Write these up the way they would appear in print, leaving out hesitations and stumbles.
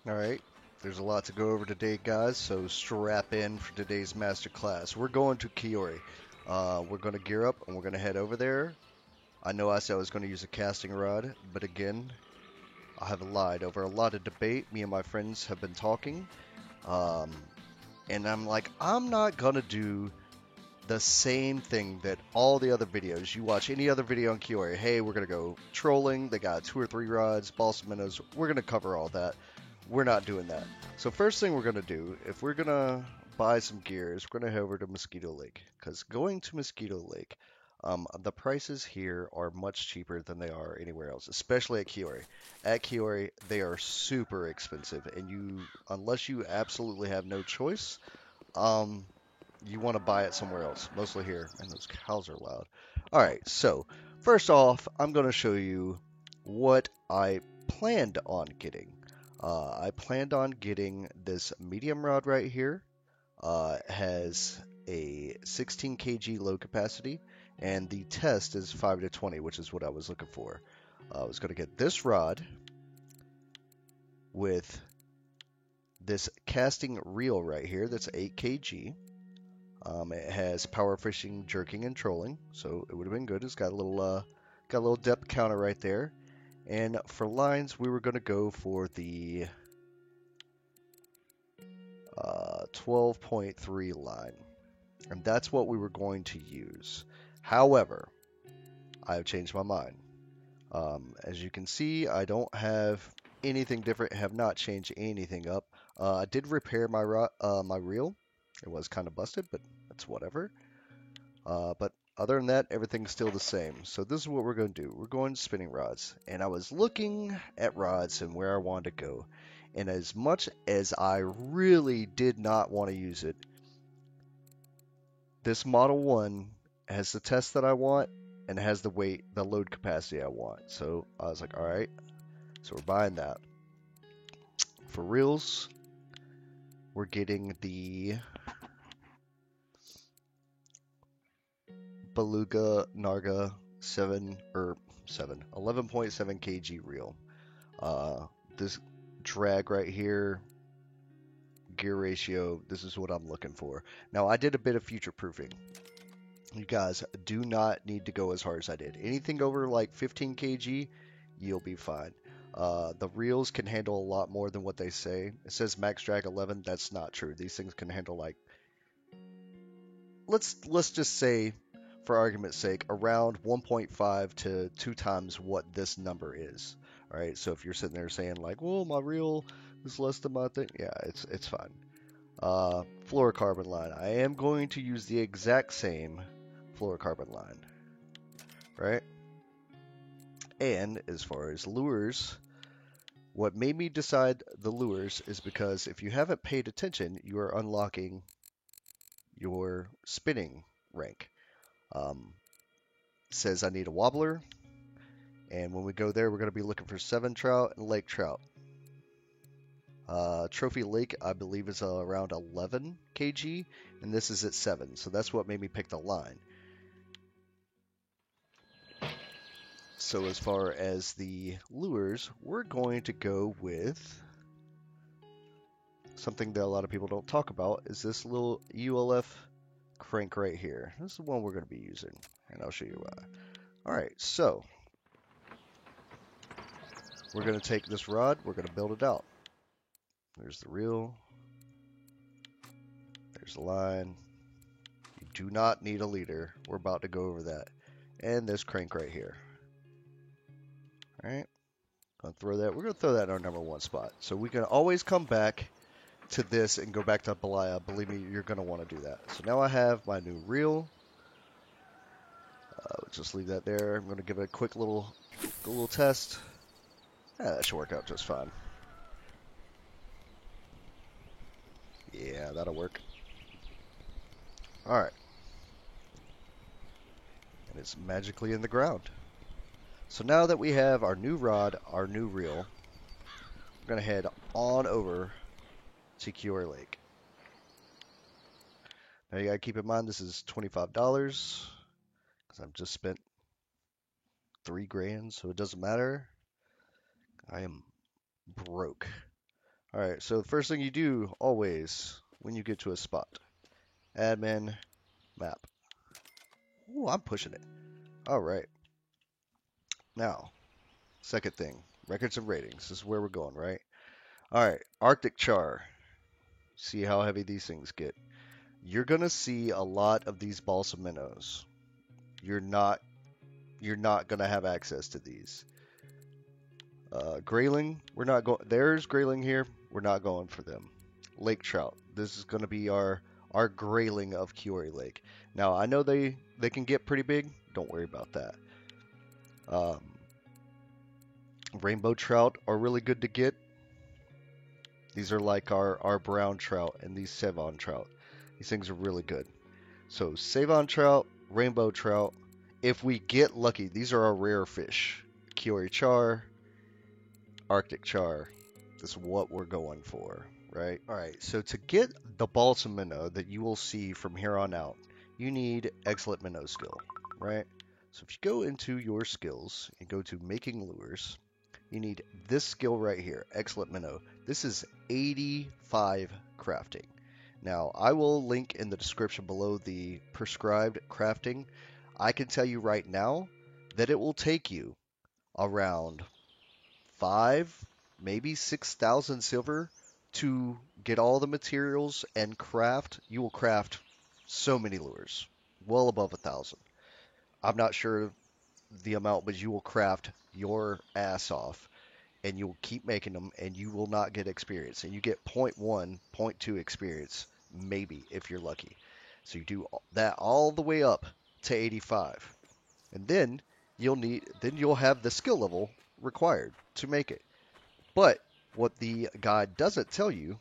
All right. There's a lot to go over today, guys, so strap in for today's master class. We're going to Kiori. We're going to gear up and we're going to head over there. I know I said I was going to use a casting rod, but again, I have lied. Over a lot of debate, me and my friends have been talking, um, and I'm like, I'm not going to do the same thing that all the other videos. You watch any other video on Kiori, hey, we're going to go trolling, they got 2 or 3 rods, balsa minnows, we're going to cover all that. We're not doing that. So first thing we're going to do, if we're going to buy some gears, we're going to head over to Mosquito Lake. Because going to Mosquito Lake, the prices here are much cheaper than they are anywhere else, especially at Kiori. At Kiori, they are super expensive, and unless you absolutely have no choice, um, you want to buy it somewhere else, mostly here. And those cows are loud. All right, so first off, I'm going to show you what I planned on getting. I planned on getting this medium rod right here. Has a 16 kg load capacity, and the test is 5 to 20, which is what I was looking for. I was going to get this rod with this casting reel right here that's 8 kg. It has power fishing, jerking, and trolling, so it would have been good. It's got a little depth counter right there. And for lines, we were going to go for the 12.3 line, and that's what we were going to use. However, I have changed my mind. As you can see, I don't have anything different. Have not changed anything up. I did repair my reel. It was kind of busted, but that's whatever. But other than that, everything's still the same. So this is what we're going to do. We're going spinning rods. And I was looking at rods and where I wanted to go. And as much as I really did not want to use it, this Model 1 has the test that I want and has the weight, the load capacity I want. So I was like, all right, so we're buying that. For reels, we're getting the Beluga Narga 11.7 kg reel. This drag right here, gear ratio, this is what I'm looking for. Now, I did a bit of future proofing. You guys do not need to go as hard as I did. Anything over like 15 kg, you'll be fine. The reels can handle a lot more than what they say. It says max drag 11. That's not true. These things can handle like, let's just say, for argument's sake, around 1.5 to 2 times what this number is. All right. So if you're sitting there saying like, well, my reel is less than my thing, yeah, it's fine. Fluorocarbon line. I am going to use the exact same fluorocarbon line, right? And as far as lures, what made me decide the lures is because if you haven't paid attention, you are unlocking your spinning rank. Says I need a wobbler, and when we go there, we're going to be looking for 7 trout and lake trout. Trophy Lake, I believe, is around 11 kg, and this is at 7, so that's what made me pick the line. So as far as the lures, we're going to go with something that a lot of people don't talk about, is this little ULF crank right here. This is the one we're going to be using, and I'll show you why. Alright, so we're going to take this rod, we're going to build it out. There's the reel, there's the line. You do not need a leader. We're about to go over that. And this crank right here. Alright, we're going to throw that in our number 1 spot. So we can always come back to this and go back to Belaya. Believe me, you're going to want to do that. So now I have my new reel. Just leave that there. I'm going to give it a quick little test. That should work out just fine. Yeah, that'll work. Alright. And it's magically in the ground. So now that we have our new rod, our new reel, we're going to head on over to Kiori Lake. Now you got to keep in mind this is $25 because I've just spent 3 grand, so it doesn't matter. I am broke. All right, so the first thing you do always when you get to a spot, admin map. Ooh, I'm pushing it. All right. Now, second thing, records and ratings. This is where we're going, right? All right, Arctic char. See how heavy these things get. You're gonna see a lot of these balsa minnows. You're not gonna have access to these. Grayling, we're not going. There's grayling here. We're not going for them. Lake trout. This is gonna be our grayling of Kiori Lake. Now I know they can get pretty big. Don't worry about that. Um, Rainbow trout are really good to get. These are like our brown trout and these Savon trout. These things are really good. So Savon trout, rainbow trout. If we get lucky, these are our rare fish. Kiori char, Arctic char. This is what we're going for, right? All right, so to get the balsa minnow that you will see from here on out, you need excellent minnow skill, right? So if you go into your skills and go to making lures, you need this skill right here, excellent minnow. This is 85 crafting. Now, I will link in the description below the prescribed crafting. I can tell you right now that it will take you around 5, maybe 6,000 silver to get all the materials and craft. You will craft so many lures, well above 1,000. I'm not sure the amount, but you will craft your ass off and you'll keep making them and you will not get experience. And you get point 0.1, point 0.2 experience, maybe, if you're lucky. So you do that all the way up to 85. And then you'll have the skill level required to make it. But what the guide doesn't tell you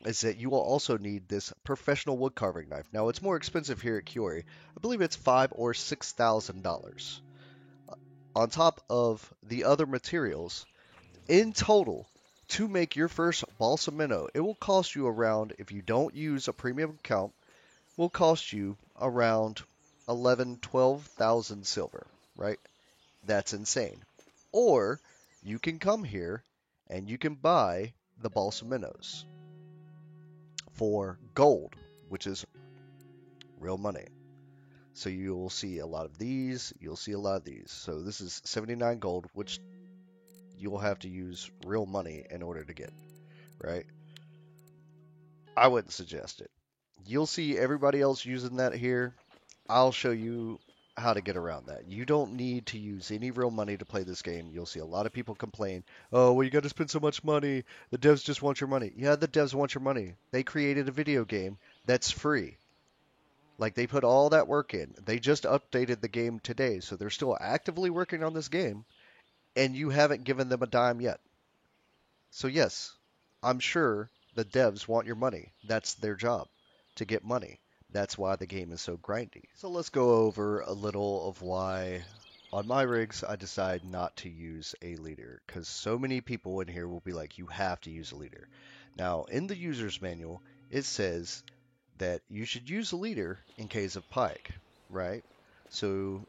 is that you will also need this professional wood carving knife. Now it's more expensive here at Kiori. I believe it's $5,000 or $6,000. On top of the other materials, in total, to make your first balsa minnow, it will cost you around, if you don't use a premium account, will cost you around 11, 12,000 silver, right? That's insane. Or you can come here and you can buy the balsa minnows for gold, which is real money. So you'll see a lot of these, you'll see a lot of these. So this is 79 gold, which you'll have to use real money in order to get, right? I wouldn't suggest it. You'll see everybody else using that here. I'll show you how to get around that. You don't need to use any real money to play this game. You'll see a lot of people complain, oh, well, you got to spend so much money. The devs just want your money. Yeah, the devs want your money. They created a video game that's free. Like, they put all that work in. They just updated the game today, so they're still actively working on this game, and you haven't given them a dime yet. So yes, I'm sure the devs want your money. That's their job, to get money. That's why the game is so grindy. So let's go over a little of why on my rigs I decide not to use a leader, because so many people in here will be like, you have to use a leader. Now, in the user's manual, it says that you should use a leader in case of pike, right? So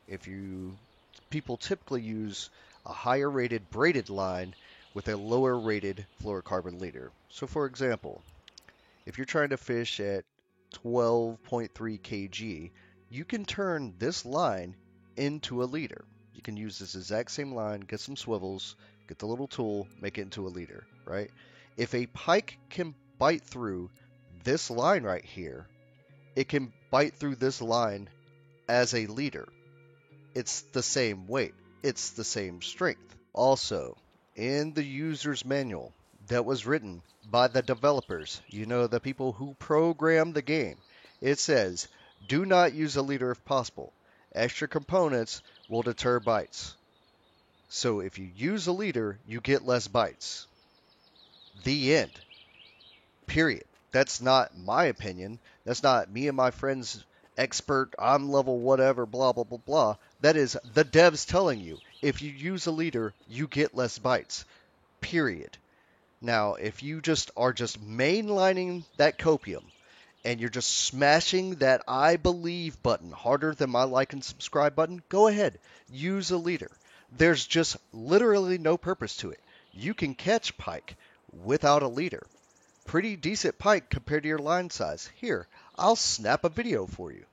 people typically use a higher rated braided line with a lower rated fluorocarbon leader. So for example, if you're trying to fish at 12.3 kg, you can turn this line into a leader. You can use this exact same line, get some swivels, get the little tool, make it into a leader, right? If a pike can bite through this line right here, it can bite through this line as a leader. It's the same weight. It's the same strength. Also, in the user's manual that was written by the developers, the people who programmed the game, it says, do not use a leader if possible. Extra components will deter bites. So if you use a leader, you get less bites. The end. Period. That's not my opinion. That's not me and my friends expert, I'm level whatever, blah, blah, blah, blah. That is the devs telling you. If you use a leader, you get less bites. Period. Now, if you are just mainlining that copium and you're just smashing that I believe button harder than my like and subscribe button, go ahead. Use a leader. There's just literally no purpose to it. You can catch pike without a leader. Pretty decent pike compared to your line size. Here, I'll snap a video for you.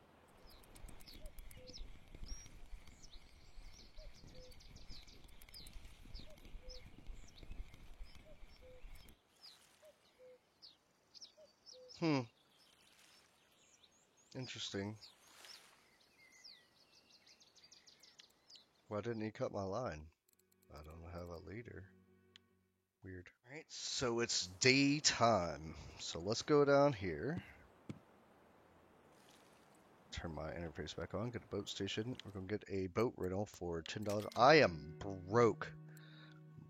Interesting. Why didn't he cut my line? I don't have a leader. Weird. Alright, so it's daytime. So let's go down here. Turn my interface back on, get a boat station. We're going to get a boat rental for $10. I am broke.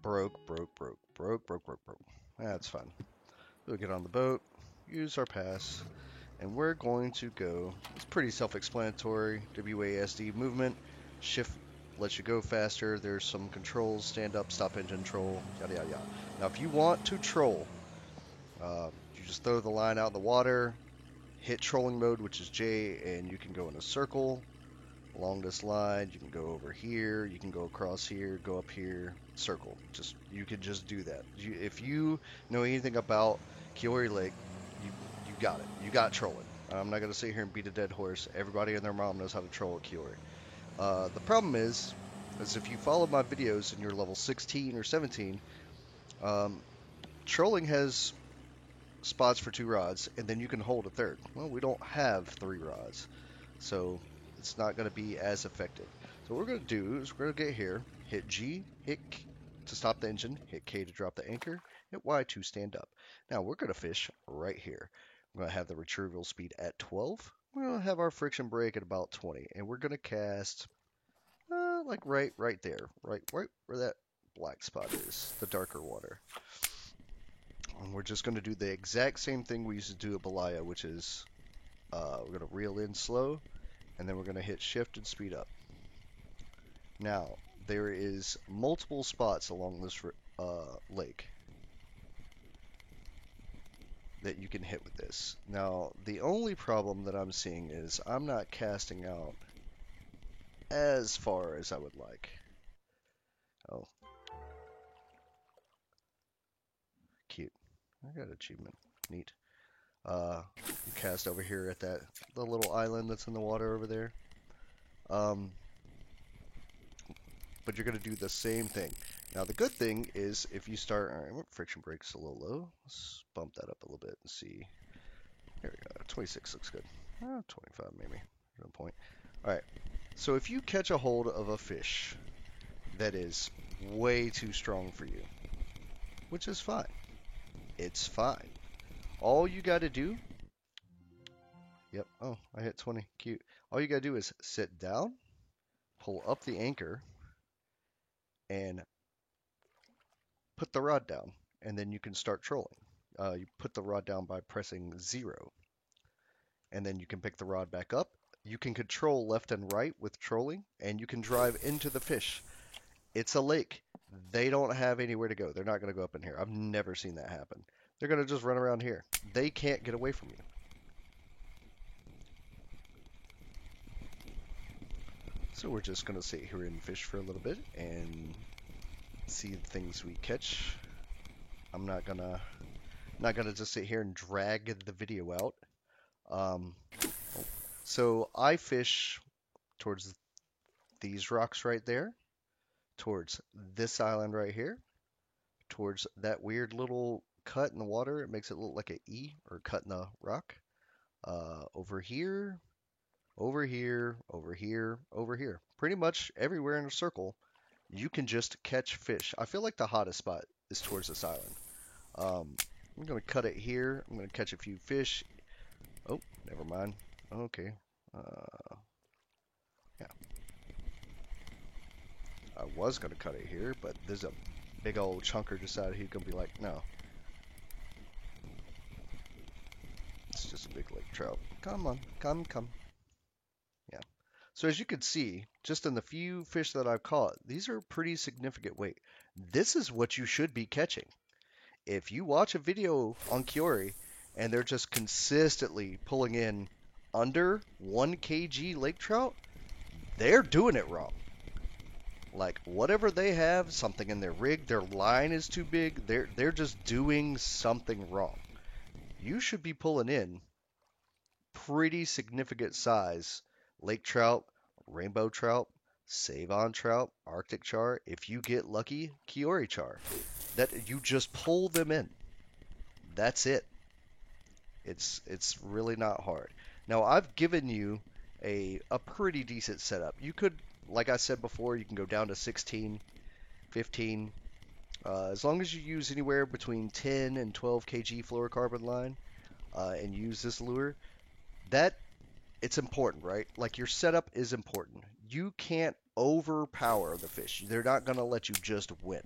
Broke. That's fine. We'll get on the boat, use our pass, and we're going to go. It's pretty self-explanatory. WASD movement. Shift lets you go faster. There's some controls, stand up, stop engine, troll, yada yada yada. Now if you want to troll, you just throw the line out in the water, hit trolling mode, which is J, and you can go in a circle along this line. You can go over here, you can go across here, go up here, circle. You can just do that. If you know anything about Kiori Lake, you got it. You got trolling. I'm not going to sit here and beat a dead horse. Everybody and their mom knows how to troll at Kiori. The problem is if you follow my videos and you're level 16 or 17, trolling has spots for 2 rods, and then you can hold a third. Well, we don't have 3 rods, so it's not going to be as effective. So what we're going to do is we're going to get here, hit G, hit K to stop the engine, hit K to drop the anchor, hit Y to stand up. Now we're going to fish right here. We're going to have the retrieval speed at 12. We're going to have our friction brake at about 20, and we're going to cast like right there, right where that black spot is, the darker water. And we're just going to do the exact same thing we used to do at Belaya, which is we're going to reel in slow, and then we're going to hit shift and speed up. Now, there is multiple spots along this lake that you can hit with this. Now, the only problem that I'm seeing is I'm not casting out as far as I would like. Oh. Cute. I got an achievement. Neat. You cast over here at the little island that's in the water over there. But you're going to do the same thing. Now the good thing is if you start, alright, friction brake's a little low. Let's bump that up a little bit and see. There we go. 26 looks good. 25 maybe. No point. Alright. So if you catch a hold of a fish that is way too strong for you, which is fine. It's fine. All you got to do, yep, oh, I hit 20, cute. All you got to do is sit down, pull up the anchor, and put the rod down, and then you can start trolling. You put the rod down by pressing 0, and then you can pick the rod back up. You can control left and right with trolling, and you can drive into the fish. It's a lake. They don't have anywhere to go. They're not going to go up in here. I've never seen that happen. They're going to just run around here. They can't get away from you. So we're just going to sit here and fish for a little bit and see the things we catch. I'm not gonna just sit here and drag the video out. So I fish towards these rocks right there, towards this island right here, towards that weird little cut in the water. It makes it look like an E or cut in the rock. Over here, over here, over here, over here. Pretty much everywhere in a circle, you can just catch fish. I feel like the hottest spot is towards this island. I'm going to cut it here. I'm going to catch a few fish. Oh, never mind. Okay. Yeah. I was going to cut it here, but there's a big old chunker decided he's going to be like, no. It's just a big lake trout. Come on. Come. Yeah. So as you can see, just in the few fish that I've caught, these are pretty significant weight. This is what you should be catching. If you watch a video on Kiori and they're just consistently pulling in under 1 kg lake trout, they're doing it wrong. Like whatever they have, something in their rig, their line is too big. They're just doing something wrong. You should be pulling in pretty significant size lake trout, rainbow trout, Savon trout, Arctic char. If you get lucky, Kiori char. That you just pull them in. That's it. It's really not hard. Now I've given you a pretty decent setup. You could, like I said before, you can go down to 16, 15, as long as you use anywhere between 10 and 12 kg fluorocarbon line and use this lure. That it's important, right? Like your setup is important. You can't overpower the fish. They're not going to let you just win.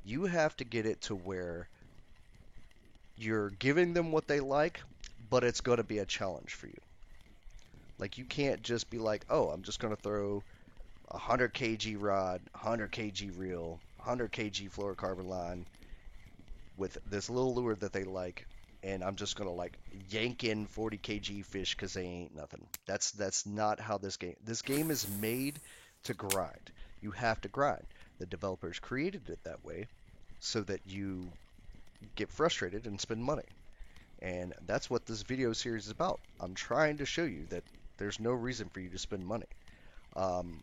You have to get it to where you're giving them what they like, but it's going to be a challenge for you. Like you can't just be like, oh, I'm just going to throw a 100 kg rod, 100 kg reel, 100 kg fluorocarbon line with this little lure that they like, and I'm just going to like yank in 40 kg fish because they ain't nothing. That's not how this game. This game is made to grind. You have to grind. The developers created it that way so that you get frustrated and spend money. And that's what this video series is about. I'm trying to show you that there's no reason for you to spend money. Um,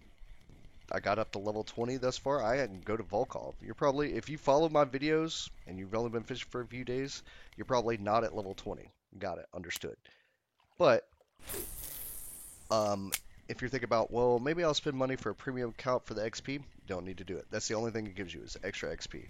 I got up to level 20 thus far. I can go to Volkov. You're probably, if you follow my videos and you've only been fishing for a few days, you're probably not at level 20. Got it, understood. But if you're thinking about, well, maybe I'll spend money for a premium account for the XP, don't need to do it. That's the only thing it gives you is extra XP.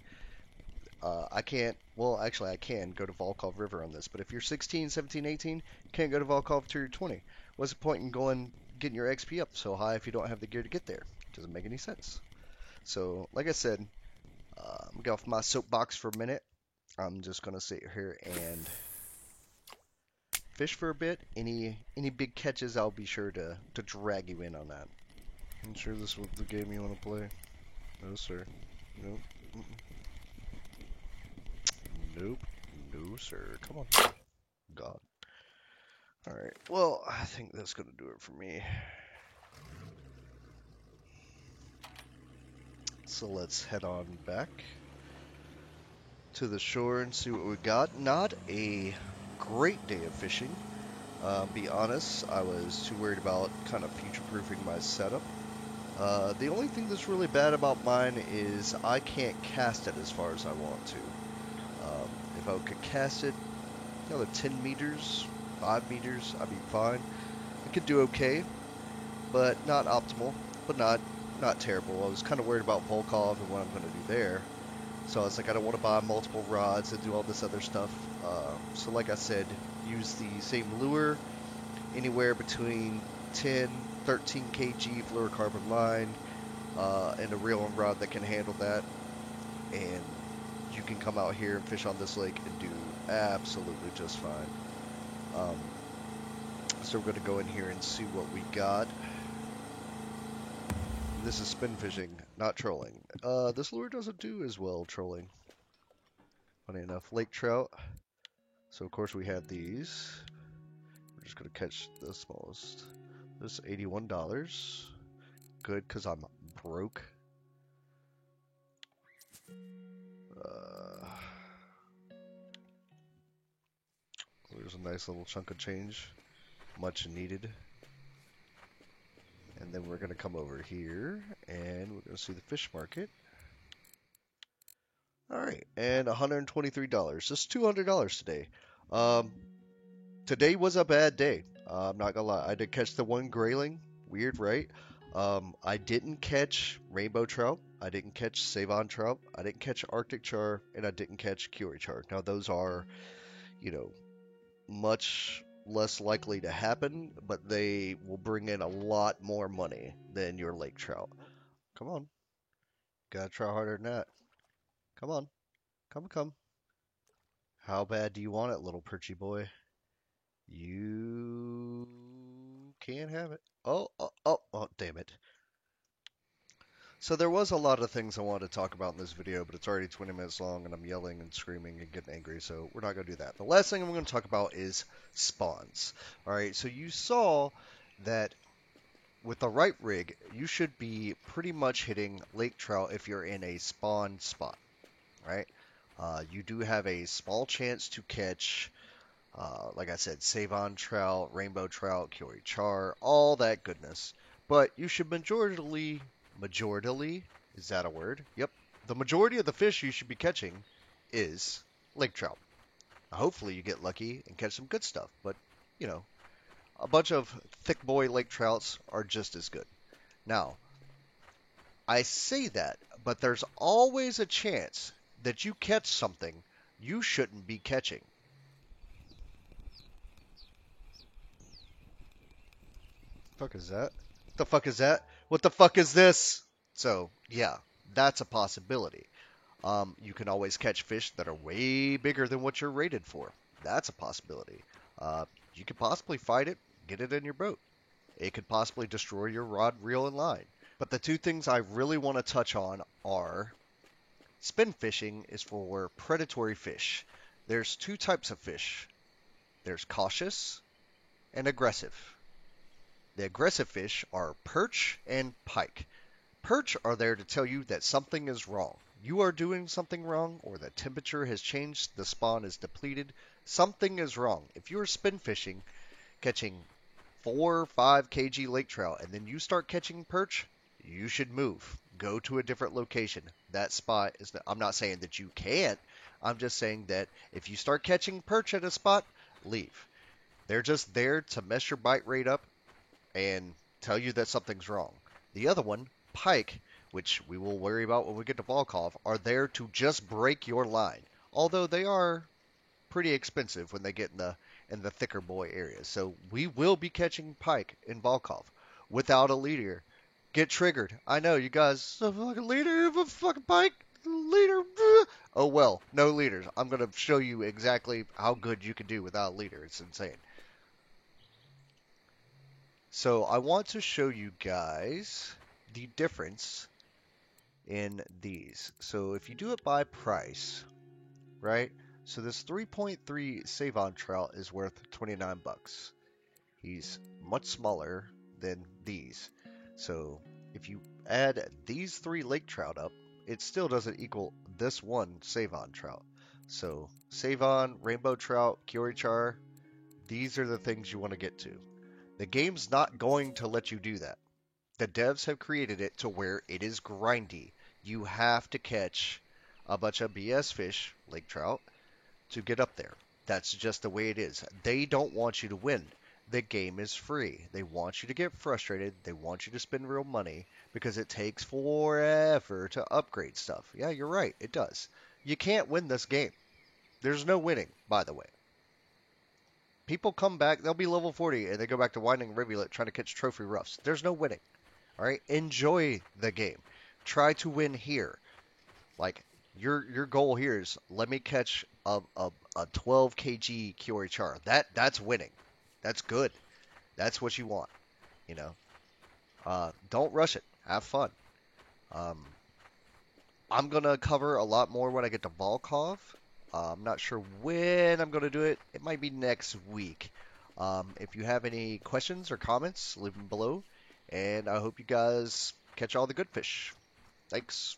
I can't, well, actually, I can go to Volkov River on this, but if you're 16, 17, 18, you can't go to Volkov until you're 20. What's the point in getting your XP up so high if you don't have the gear to get there? Doesn't make any sense. So, like I said, I'm gonna get off my soapbox for a minute. I'm just gonna sit here and fish for a bit. Any big catches, I'll be sure to drag you in on that. I'm sure this is the game you want to play. No, sir. Nope. Nope. No, sir. Come on. God. Alright. Well, I think that's going to do it for me. So let's head on back to the shore and see what we got. Not a great day of fishing. Be honest, I was too worried about kind of future-proofing my setup. The only thing that's really bad about mine is I can't cast it as far as I want to. If I could cast it another 10 meters, 5 meters, I'd be fine. I could do okay, but not optimal, but not terrible. I was kind of worried about Volkov and what I'm going to do there. So I was like, I don't want to buy multiple rods and do all this other stuff. So like I said, use the same lure, anywhere between 10, 13 kg fluorocarbon line, and a reel and rod that can handle that. And you can come out here and fish on this lake and do absolutely just fine. So we're going to go in here and see what we got. This is spin fishing, not trolling. This lure doesn't do as well trolling. Funny enough, lake trout. So of course we have these. We're just going to catch the smallest. This is $81. Good, because I'm broke. There's a nice little chunk of change. Much needed. And then we're going to come over here and we're going to see the fish market. Alright, and $123. Just $200 today. Today was a bad day. I'm not gonna lie. I did catch the one grayling. Weird, right? I didn't catch rainbow trout. I didn't catch Savon trout. I didn't catch Arctic char, and I didn't catch Kiori char. Now those are, you know, much less likely to happen, but they will bring in a lot more money than your lake trout. Come on. Gotta try harder than that. Come on. Come. How bad do you want it, little perchy boy? You can't have it. Oh, damn it. So there was a lot of things I wanted to talk about in this video, but it's already 20 minutes long and I'm yelling and screaming and getting angry, so we're not going to do that. The last thing I'm going to talk about is spawns. Alright, so you saw that with the right rig, you should be pretty much hitting lake trout if you're in a spawn spot, right? You do have a small chance to catch, like I said, Savon trout, rainbow trout, Kiori char, all that goodness. But you should majority, is that a word? Yep. The majority of the fish you should be catching is lake trout. Hopefully you get lucky and catch some good stuff, but you know, a bunch of thick boy lake trouts are just as good. Now, I say that, but there's always a chance that you catch something you shouldn't be catching. The fuck is that? What the fuck is that? What the fuck is this? So, yeah, that's a possibility. You can always catch fish that are way bigger than what you're rated for. That's a possibility. You could possibly fight it, get it in your boat. It could possibly destroy your rod, reel, and line. But the two things I really want to touch on are spin fishing is for predatory fish. There's two types of fish. There's cautious and aggressive. The aggressive fish are perch and pike. Perch are there to tell you that something is wrong. You are doing something wrong, or the temperature has changed, the spawn is depleted. Something is wrong. If you are spin fishing, catching 4 or 5 kg lake trout, and then you start catching perch, you should move. Go to a different location. That spot is. I'm not saying that you can't. I'm just saying that if you start catching perch at a spot, leave. They're just there to mess your bite rate up and tell you that something's wrong. The other one, pike, which we will worry about when we get to Volkov, are there to just break your line. Although they are pretty expensive when they get in the thicker boy areas. So we will be catching pike in Volkov without a leader. Get triggered. I know you guys. A fucking leader of a fucking pike. Leader. Oh well, no leaders. I'm gonna show you exactly how good you can do without a leader. It's insane. So I want to show you guys the difference in these. So if you do it by price, right? So this 3.3 Savon trout is worth 29 bucks. He's much smaller than these. So if you add these 3 lake trout up, it still doesn't equal this one Savon trout. So Savon, rainbow trout, Kiori char, these are the things you want to get to. The game's not going to let you do that. The devs have created it to where it is grindy. You have to catch a bunch of BS fish, lake trout, to get up there. That's just the way it is. They don't want you to win. The game is free. They want you to get frustrated. They want you to spend real money because it takes forever to upgrade stuff. Yeah, you're right. It does. You can't win this game. There's no winning, by the way. People come back, they'll be level 40, and they go back to Winding Rivulet trying to catch trophy roughs. There's no winning. All right? Enjoy the game. Try to win here. Like, your goal here is let me catch a 12 kg Kiori char. That's winning. That's good. That's what you want. You know. Don't rush it. Have fun. Um, I'm gonna cover a lot more when I get to Volkov. I'm not sure when I'm gonna do it. It might be next week. If you have any questions or comments, leave them below. And I hope you guys catch all the good fish. Thanks.